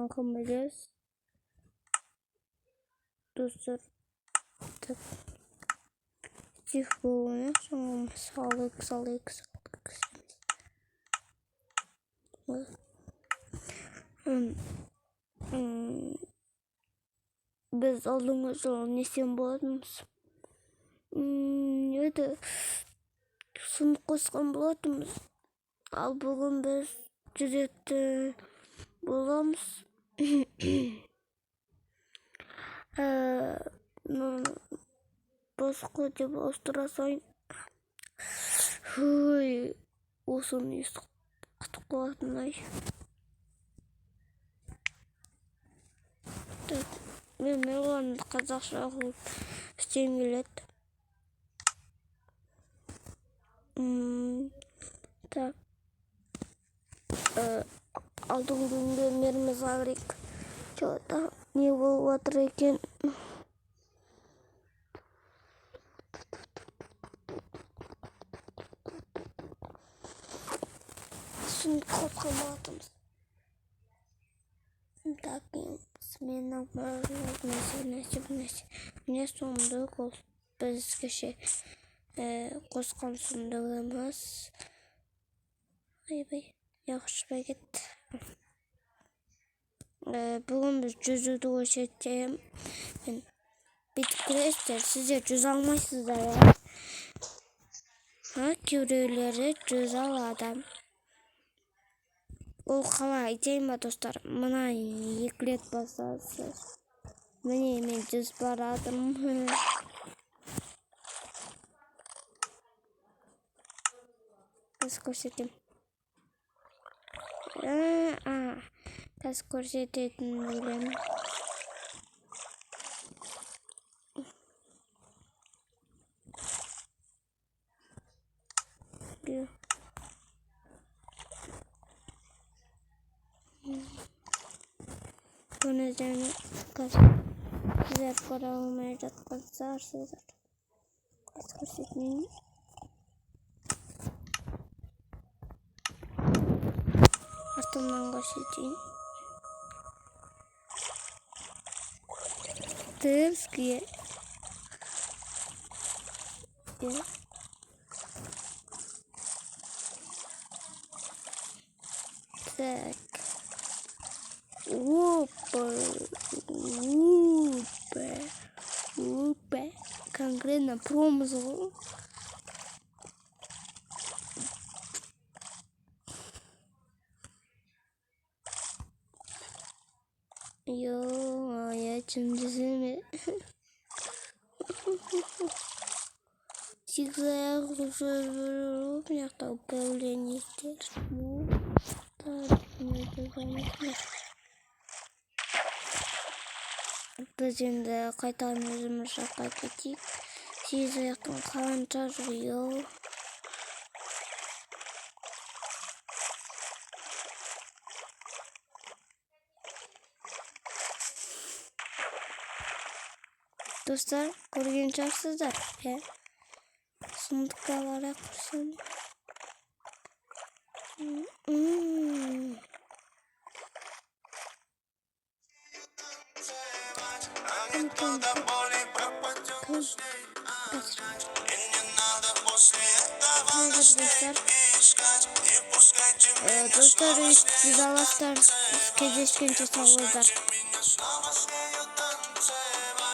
kankam biliyoruz. Dostlar. Çift bulunur. Sonra sağlık. Biz aldığımız zaman nesen boladımız. Ya da sınıf koskan boladımız. Al bugün biz cüzette bolamız. Başka diye bastırasayın. Hıy. Olsun işte. Katıklatınay. Ben olan Қазақша оқып істегім келеді. Так. Алдыңғы күнгі меріміз алайық. Жоғда не болып жатыр екен? Şimdi қосқан болатымыз. Так, смена міне сұмдық ол бізгеше қосқан сұмдығымыз. Айбай, яқшыбай кетті. Бүгін біз жүзуді көрсетем. Бүйтіп көресіздер, сіздер жүз алмайсыздар, кейбіреулері жүз алады. Ол қалай айтайын ба достар, мына 2 рет басасыз. Міне мен жүз барадым. Қазір көрсетем. Қазір көрсететін білемін. Bunu üzerine sizler para olmaya жатқызарсыздар. Қазір көрсетейін. Артымнан көрсетейін. Тырские. Так. Опа. Конкретно промысл. Я чындысым. Всегда у меня там управление стерсу. Біз енді қайтадан өзіміз жаққа кетейік. Сегіз аяқтың қаланша жүрейік. Достар, көрген шығарсыздар. Сұмдыққа бара құрсын. Достар, жүз аластар, кездескенше сау болыңыздар.